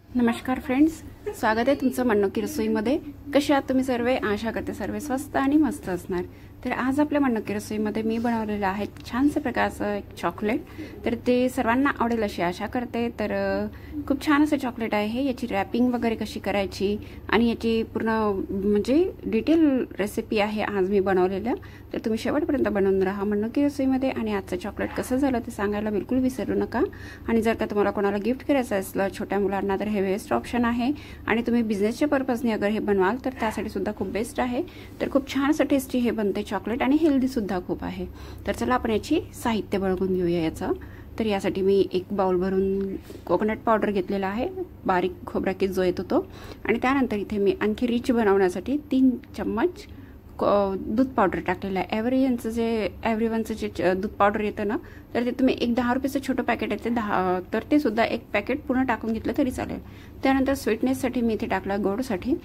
नमस्कार फ्रेंड्स, स्वागत आहे तुमचं मनोकी रसोईमध्ये। कसे आहात तुम्ही सर्व? आशा करते सर्व स्वस्त आणि मस्त असणार। तर आज आपल्या मनोकी रसोईमध्ये मी बनवलेलं आहे छानसे प्रकारचं एक चॉकलेट। तर ते सर्वांना आवडेल अशी आशा करते। तर खूप छान असं चॉकलेट आहे। याची रॅपिंग वगैरे कशी करायची आणि याची पूर्ण म्हणजे डिटेल रेसिपी आहे आज मी बनवलेलं। तर तुम्ही शेवटपर्यंत बनवून राहा मनोकी रसोईमध्ये। आणि आजचं चॉकलेट कसं झालं ते सांगायला बिलकुल विसरू नका। आणि जर का तुम्हाला कोणाला गिफ्ट करायचं असलं छोट्या मुलांना तर हे बेस्ट ऑप्शन आहे। आणि तुम्ही बिझनेसच्या पर्पजने अगर हे बनवाल तर त्यासाठी सुद्धा खूप बेस्ट आहे। तर खूप छान असं टेस्टी हे बनते चॉकलेट आणि हेल्दी सुद्धा खूप आहे। तर चला आपण याची साहित्य बघून घेऊया याचं। तर यासाठी मी एक बाउल भरून कोकोनट पावडर घेतलेला आहे, बारीक खोबरा किस जो येतो तो। आणि त्यानंतर इथे मी आणखी रिच बनवण्यासाठी 3 चम्मच दूध पावडर टाकलेलं आहे। एव्हरीवनचं जे दूध पावडर येतं ना, तर ते तुम्ही एक 10 रुपयाचं छोटं पॅकेट येते 10, तर ते सुद्धा एक पॅकेट पूर्ण टाकून घेतलं तरी चालेल। त्यानंतर स्वीटनेससाठी मी इथे टाकला गोडसाठी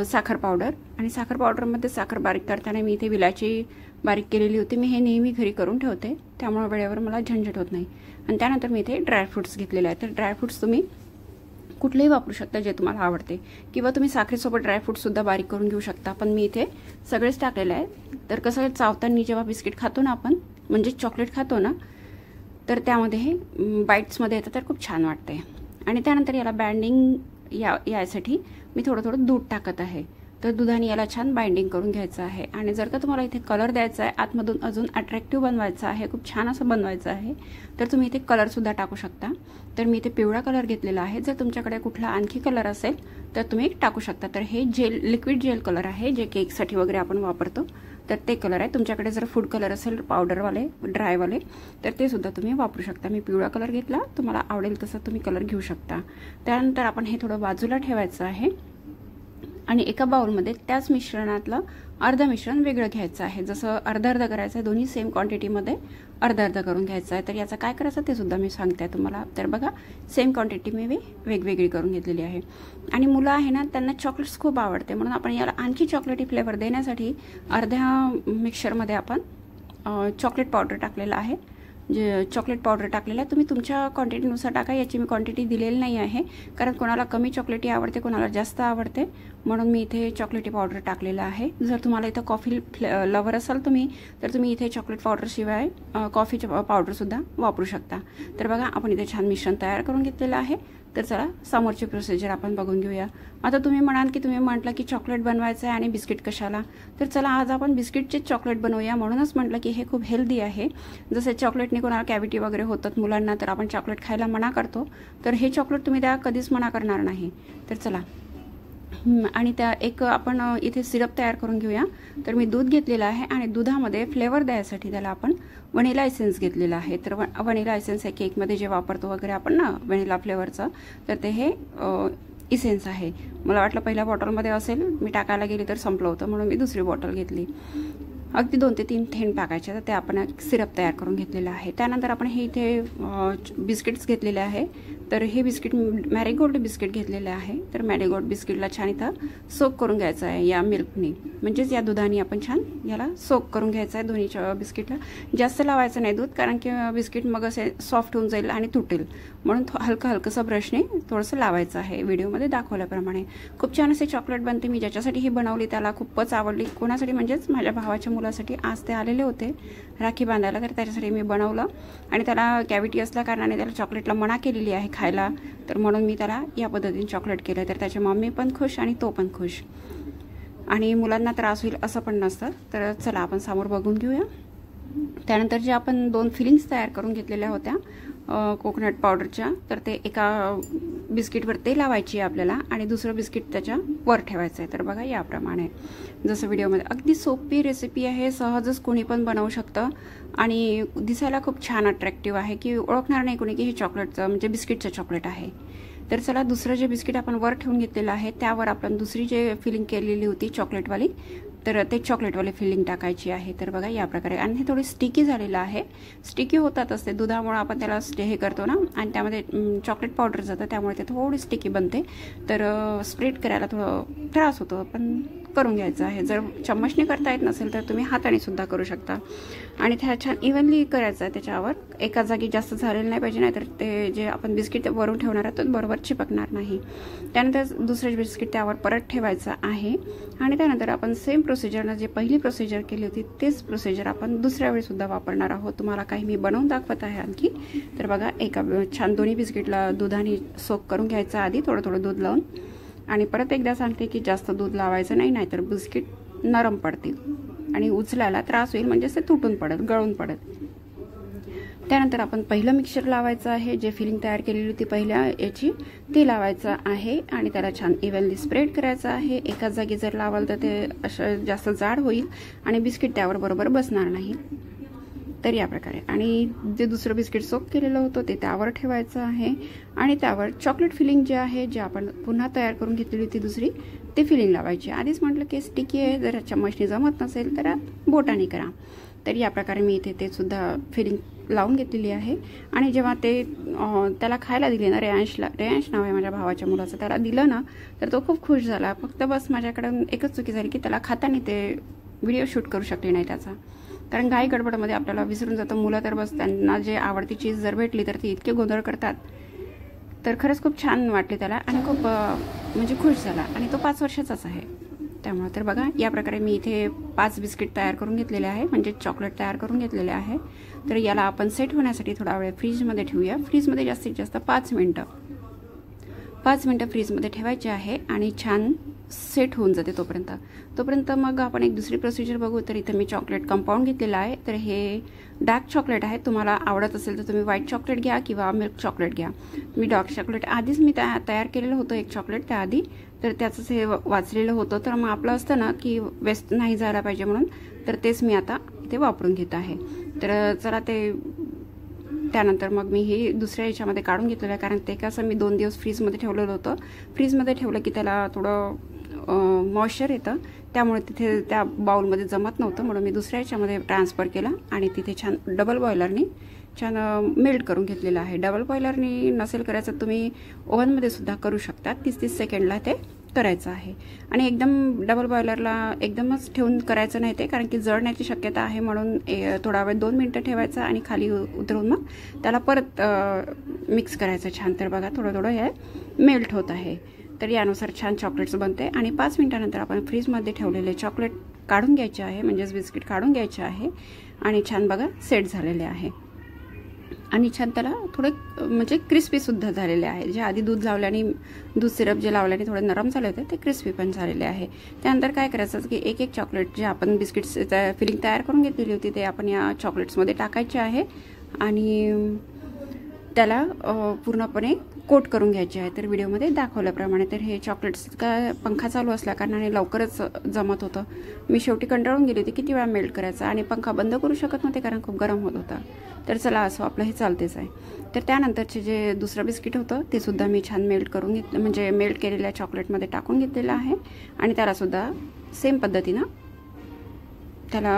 साखर पावडर। आणि साखर पावडरमध्ये साखर बारीक करताना मी इथे विलायची बारीक केलेली होती। मी हे नेहमी घरी करून ठेवते, त्यामुळे वेळेवर मला झंझट होत नाही। आणि त्यानंतर मी इथे ड्रायफ्रुट्स घेतलेले आहेत। तर ड्रायफ्रुट्स तुम्ही कुठलेही वापरू शकता जे तुम्हाला आवडते, किंवा तुम्ही साखरेसोबत ड्रायफ्रूट सुद्धा बारीक करून घेऊ शकता। पण मी इथे सगळेच टाकलेले आहे। तर कसं चावताना जेव्हा बिस्किट खातो ना आपण, म्हणजे चॉकलेट खातो ना, तर त्यामध्ये हे बाईट्समध्ये येतं तर खूप छान वाटते। आणि त्यानंतर याला बाइंडिंग यासाठी मी थोडं दूध टाकत आहे। तर दुधाने याला छान बाइंडिंग करून घ्यायचं आहे। आणि जर का तुम्हाला इथे कलर द्यायचा आहे, आतमधून अजून अट्रॅक्टिव्ह बनवायचं आहे, खूप छान असं बनवायचं आहे, तर तुम्ही इथे कलर सुद्धा टाकू शकता। तर मी इथे पिवळा कलर घेतलेला आहे। जर तुमच्याकडे कुठला आणखी कलर असेल तर तुम्ही टाकू शकता। तर हे लिक्विड जेल कलर आहे, जे केकसाठी वगैरे आपण वापरतो, तर ते कलर आहे। तुमच्याकडे जर फूड कलर असेल पावडरवाले ड्रायवाले तर ते सुद्धा तुम्ही वापरू शकता। मी पिवळा कलर घेतला, तुम्हाला आवडेल तसं तुम्ही कलर घेऊ शकता। त्यानंतर आपण हे थोडं बाजूला ठेवायचं आहे। आणि एका बाउलमध्ये त्याच मिश्रणातलं अर्ध मिश्रण वेगळं घ्यायचं आहे। जसं अर्धा करायचं आहे, दोन्ही सेम क्वांटिटीमध्ये अर्धा करून घ्यायचं आहे। तर याचं काय करायचं ते सुद्धा मी सांगते तुम्हाला। तर बघा, सेम क्वांटिटी मी वेगवेगळी करून घेतलेली आहे। आणि मुलं आहे ना, त्यांना चॉकलेट्स खूप आवडते, म्हणून आपण याला आणखी चॉकलेटी फ्लेवर देण्यासाठी अर्ध्या मिक्सरमध्ये आपण चॉकलेट पावडर टाकलेला आहे। जे चॉकलेट पावडर टाकलेलं आहे तुम्ही तुमच्या क्वांटिटीनुसार टाका। याची मी क्वांटिटी दिलेली नाही आहे, कारण कोणाला कमी चॉकलेटी आवडते, कोणाला जास्त आवडते, म्हणून मी इथे चॉकलेटी पावडर टाकलेलं आहे। जर तुम्हाला इथं कॉफी लवर असाल तुम्ही, तर तुम्ही इथे चॉकलेट पावडर शिवाय कॉफीचे पावडर सुद्धा वापरू शकता। तर बघा, आपण इथे छान मिश्रण तयार करून घेतलेलं आहे। तर चला समोरची प्रोसिजर आपण बघून घेऊया। आता तुम्ही म्हणाल की तुम्ही म्हटलं की चॉकलेट बनवायचं आहे आणि बिस्किट कशाला, तर चला आज आपण बिस्किटचे चॉकलेट बनवूया। म्हणूनच म्हटलं की हे खूप हेल्दी आहे। जसे चॉकलेटने कोणाला कॅव्हिटी वगैरे होतात मुलांना, तर आपण चॉकलेट खायला मना करतो, तर हे चॉकलेट तुम्ही त्या कधीच मना करणार नाही। तर चला, आणि त्या एक आपण इथे सिरप तयार करून घेऊया। तर मी दूध घेतलेलं आहे आणि दुधामध्ये फ्लेवर द्यायसाठी त्याला आपण व्हॅनिला एसेन्स घेतलेला आहे। तर व्हॅनिला एसेन्स हे केकमध्ये जे वापरतो वगैरे आपण ना व्हॅनिला फ्लेवरचं, तर ते हे इसेन्स आहे। मला वाटलं पहिल्या बॉटलमध्ये असेल, मी टाकायला गेली तर संपलं होतं, म्हणून मी दुसरी बॉटल घेतली। अगदी 2 ते 3 थेंब टाकायचे, तर ते आपण सिरप तयार करून घेतलेलं आहे। त्यानंतर आपण हे इथे बिस्किट्स घेतलेले आहे। तर हे बिस्किट मॅरीगोल्ड बिस्किट घेतलेले आहे। तर मॅरीगोल्ड बिस्किटला छान इथं सोक करून घ्यायचं आहे या मिल्कनी, म्हणजेच या दुधाने आपण छान याला सोक करून घ्यायचं आहे दोन्ही बिस्किटला। जास्त लावायचं नाही दूध, कारण की बिस्किट मग असे सॉफ्ट होऊन जाईल आणि तुटेल, म्हणून हलकं ब्रशने थोडंसं लावायचं आहे। व्हिडिओमध्ये दाखवल्याप्रमाणे खूप छान असे चॉकलेट बनते। मी ज्याच्यासाठी ही बनवली त्याला खूपच आवडली। कोणासाठी, म्हणजेच माझ्या भावाच्या मुलासाठी। आज ते आलेले होते राखी बांधायला, तर त्याच्यासाठी मी बनवलं। आणि त्याला कॅव्हिटी असल्या कारणाने त्याला चॉकलेटला मना केलेली आहे खायला, तर म्हणून मी त्याला या पद्धतीने चॉकलेट केलं। तर त्याची मम्मी पण खुश आणि तो पण खुश, आणि मुलांना त्रास होईल असं पण नसतं। तर चला आपण समोर बघून घेऊया। त्यानंतर जे आपण 2 फिलिंग्स तयार करून घेतलेल्या होत्या कोकोनट पावडरच्या, तर ते एका बिस्किटवर ते लावायची आपल्याला आणि दुसरं बिस्किट त्याच्या वर ठेवायचं आहे। तर बघा याप्रमाणे, जसं व्हिडिओमध्ये अगदी सोपी रेसिपी आहे, सहजच कोणी पण बनवू शकतं आणि दिसायला खूप छान अट्रॅक्टिव्ह आहे, की ओळखणार नाही कोणी की हे चॉकलेटचं म्हणजे बिस्किटचं चॉकलेट आहे। तर चला, दुसरं जे बिस्किट आपण वर ठेवून घेतलेलं आहे त्यावर आपण दुसरी जे फिलिंग केलेली होती चॉकलेटवाली, तर ते चॉकलेटवाली फिलिंग टाकायची आहे। तर बघा या प्रकारे, आणि हे थोडी स्टिकी झालेलं आहे। स्टिकी होतातच ते दुधामुळे, आपण त्याला हे करतो ना, आणि त्यामध्ये चॉकलेट पावडर जातं, त्यामुळे ते थोडी स्टिकी बनते। तर स्प्रेड करायला थोडं त्रास होतो, पण करून घ्यायचं आहे। जर चम्मचने करता येत नसेल तर तुम्ही हाताने सुद्धा करू शकता। आणि त्या छान इव्हनली करायचं आहे, त्याच्यावर एका जागी जास्त झालेलं नाही पाहिजे, नाहीतर ते जे आपण बिस्किट वरून ठेवणार आहोत बरोबर चिपकणार नाही। त्यानंतर दुसरे बिस्किट त्यावर परत ठेवायचं आहे आणि त्यानंतर आपण सेम प्रोसिजरनं जे पहिली प्रोसिजर केली होती तेच प्रोसिजर आपण दुसऱ्या वेळी सुद्धा वापरणार आहोत। तुम्हाला काही मी बनवून दाखवत आहे आणखी। तर बघा, एका छान दोन्ही बिस्किटला दुधाने सोक करून घ्यायचं आधी, थोडं दूध लावून। आणि परत एकदा सांगते की जास्त दूध लावायचं नाही, नाहीतर बिस्किट नरम पडतील आणि उचलायला त्रास होईल, म्हणजे ते तुटून पडत, गळून पडत। त्यानंतर आपण पहिलं मिक्सचर लावायचं आहे, जे फिलिंग तयार केलेली होती पहिल्या याची ती लावायचं आहे आणि त्याला छान इव्हनली स्प्रेड करायचं आहे। एकाच जागी जर लावाल तर ते असं जास्त जाड होईल आणि बिस्किट त्यावर बरोबर बसणार नाही। तर या प्रकारे, आणि जे दुसरं बिस्किट सोक केलेलं होतं ते त्यावर ठेवायचं आहे आणि त्यावर चॉकलेट फिलिंग जे आहे, जे आपण पुन्हा तयार करून घेतलेली होती दुसरी, ते फिलिंग लावायची। आधीच म्हटलं की स्टिकी आहे, जर चम्मचने जमत नसेल तर बोटाने करा। तर या प्रकारे मी इथे ते सुद्धा फिलिंग लावून घेतलेली आहे। आणि जेव्हा ते त्याला खायला दिले ना, रेयांश नाव आहे माझ्या भावाच्या मुलाचं, त्याला दिलं ना तर तो खूप खुश झाला। फक्त बस माझ्याकडून एकच चुकी झाली की त्याला खाताना ते व्हिडिओ शूट करू शकले नाही त्याचा, कारण घाई गडबडमध्ये आपल्याला विसरून जातं। मुलं तर बस त्यांना जे आवडती चीज जर भेटली तर ती इतके गोंधळ करतात। तर खरंच खूप छान वाटले त्याला आणि खूप म्हणजे खुश झाला, आणि तो 5 वर्षाचाच आहे त्यामुळे। तर बघा, या प्रकारे मी इथे 5 बिस्किट तयार करून घेतलेले आहे, म्हणजे चॉकलेट तयार करून घेतलेले आहे। तर याला आपण सेट होण्यासाठी थोडा वेळ फ्रीजमध्ये ठेवूया। फ्रीजमध्ये जास्तीत जास्त 5 मिनिटं फ्रीजमध्ये ठेवायचे आहे आणि छान सेट होऊन जाते तोपर्यंत मग आपण एक दुसरी प्रोसिजर बघू। तर इथे मी चॉकलेट कंपाऊंड घेतलेला आहे। तर हे डार्क चॉकलेट आहे, तुम्हाला आवडत असेल तर तुम्ही व्हाईट चॉकलेट घ्या किंवा मिल्क चॉकलेट घ्या। मी डार्क चॉकलेट आधीच मी तयार केलेलं होतं एक चॉकलेट त्याआधी, तर त्याचंच हे वाचलेलं होतं। तर मग आपलं असतं ना की वेस्ट नाही जायला पाहिजे म्हणून, तर तेच मी आता इथे वापरून घेत आहे। तर चला, ते त्यानंतर मग मी हे दुसऱ्या याच्यामध्ये काढून घेतलेलं आहे, कारण ते कसं मी 2 दिवस फ्रीजमध्ये ठेवलेलं होतं। फ्रीजमध्ये ठेवलं की त्याला थोडं मॉइश्चर येतं, त्यामुळे तिथे त्या बाउलमध्ये जमत नव्हतं, म्हणून मी दुसऱ्या याच्यामध्ये ट्रान्सफर केलं आणि तिथे छान डबल बॉयलरनी छान मेल्ट करून घेतलेलं आहे। डबल बॉयलरनी नसेल करायचं तुम्ही ओव्हनमध्ये सुद्धा करू शकता। 30-30 सेकंडला ते करायचं आहे। आणि एकदम डबल बॉयलरला एकदमच ठेवून करायचं नाही ते, कारण की जळण्याची शक्यता आहे, म्हणून थोडा वेळ 2 मिनिटं ठेवायचं आणि खाली उतरवून मग त्याला परत मिक्स करायचं छान। तर बघा, थोडं हे मेल्ट होत आहे। तर यानुसार छान चॉकलेट्स बनते। आणि 5 मिनिटानंतर आपण फ्रीजमध्ये ठेवलेले चॉकलेट काढून घ्यायचे आहे, म्हणजेच बिस्किट काढून घ्यायचे आहे आणि छान बघा सेट झालेले आहे आणि छान त्याला थोडे म्हणजे क्रिस्पी सुद्धा झालेले आहे। जे आधी दूध लावल्याने, दूध सिरप जे लावल्याने थोडे नरम झाले होते ते क्रिस्पी पण झालेले आहे। त्यानंतर काय करायचं की एक चॉकलेट जे आपण बिस्किट्स फिलिंग तयार करून घेतलेली होती ते आपण या चॉकलेट्समध्ये टाकायचे आहे आणि त्याला पूर्णपणे कोट करून घ्यायचे आहे। तर व्हिडिओमध्ये दाखवल्याप्रमाणे तर हे चॉकलेट्स का पंखा चालू असल्या कारणाने लवकरच जमत होतं। मी शेवटी कंटाळून गेली होती किती वेळा मेल्ट करायचा, आणि पंखा बंद करू शकत नव्हते कारण खूप गरम होत होता। तर चला, असं आपलं हे चालतेच आहे। तर त्यानंतरचे जे दुसरं बिस्किट होतं ते सुद्धा मी छान मेल्ट करून घेतलं, म्हणजे मेल्ट केलेल्या चॉकलेटमध्ये टाकून घेतलेलं आहे आणि त्याला सुद्धा सेम पद्धतीनं त्याला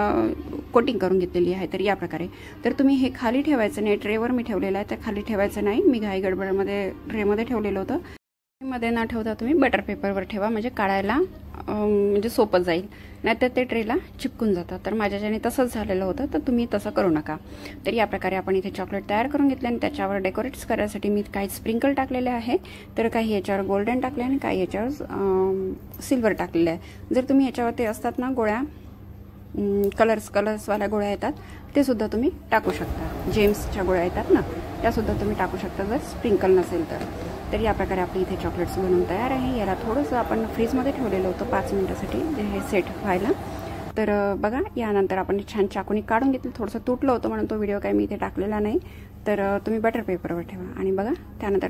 कोटिंग करून घेतलेली आहे। तर या प्रकारे, तर तुम्ही हे खाली ठेवायचं नाही, ट्रेवर मी ठेवलेलं आहे, तर खाली ठेवायचं नाही। मी घाई गडबडमध्ये ट्रेमध्ये ठेवलेलं होतं। मध्ये न ठेवता तुम्ही बटर पेपरवर ठेवा, म्हणजे काढायला म्हणजे सोपं जाईल, नाहीतर ते ट्रेला चिपकून जातं। तर माझ्याच्याने तसंच झालेलं होतं, तर तुम्ही तसं करू नका। तर या प्रकारे आपण इथे चॉकलेट तयार करून घेतले आणि त्याच्यावर डेकोरेट्स करण्यासाठी मी काही स्प्रिंकल टाकलेले आहे। तर काही याच्यावर गोल्डन टाकले आणि काही याच्यावर सिल्वर टाकलेले आहे। जर तुम्ही याच्यावर ते असतात ना गोळ्या, कलर्सवाल्या गोळ्या येतात, ते सुद्धा तुम्ही टाकू शकता। जेम्सच्या गोळ्या येतात ना, त्या सुद्धा तुम्ही टाकू शकता जर स्प्रिंकल नसेल तर। तर या प्रकारे आपले इथे चॉकलेट्स बनवून तयार आहे। याला थोडंसं आपण फ्रीजमध्ये ठेवलेलं होतं 5 मिनिटासाठी हे सेट व्हायला। तर बघा, यानंतर आपण छान चाकूनी काढून घेतलं। थोडंसं तुटलं होतं म्हणून तो व्हिडिओ काही मी इथे टाकलेला नाही। तर तुम्ही बटर पेपरवर ठेवा आणि बघा, त्यानंतर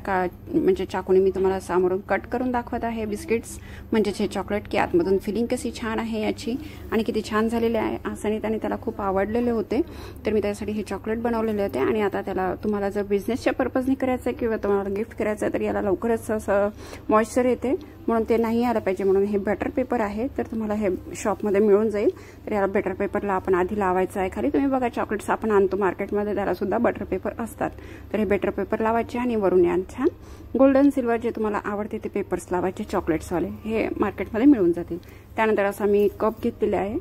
म्हणजे चाकूने मी तुम्हाला समोरून कट करून दाखवत आहे बिस्किट्स, म्हणजेच हे चॉकलेट, की आतमधून फिलिंग कशी छान आहे याची आणि किती छान झालेले आहे। आसनीताने त्याला खूप आवडलेले होते, तर मी त्यासाठी हे चॉकलेट बनवलेले होते। आणि आता त्याला तुम्हाला जर बिझनेसच्या पर्पजने करायचं आहे किंवा तुम्हाला गिफ्ट करायचं आहे तर याला लवकरच असं मॉइश्चर येते, म्हणून ते नाही आलं पाहिजे, म्हणून हे बटर पेपर आहे। तर तुम्हाला हे शॉपमध्ये मिळून जाईल। तर याला बटर पेपरला आपण आधी लावायचं आहे खाली। तुम्ही बघा, चॉकलेट्स आपण आणतो मार्केटमध्ये, त्याला सुद्धा बटर पेपर असतात। तर हे बटर पेपर लावायचे आणि वरून या छान गोल्डन सिल्वर जे तुम्हाला आवडते ते पेपर्स लावायचे चॉकलेट्सवाले, हे मार्केटमध्ये मिळून जातील। त्यानंतर असा मी कप घेतलेला आहे,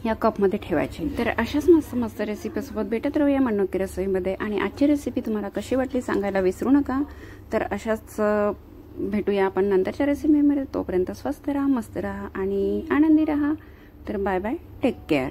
या कपमध्ये ठेवायचे। तर अशाच मस्त मस्त रेसिपीसोबत भेटत राहूया मनोकी रसोईमध्ये। आणि आजची रेसिपी तुम्हाला कशी वाटली सांगायला विसरू नका। तर अशाच भेटूया आपण नंतरच्या रेसिपीमध्ये। तोपर्यंत स्वस्त राहा, मस्त राहा आणि आनंदी राहा। तर बाय बाय, टेक केअर।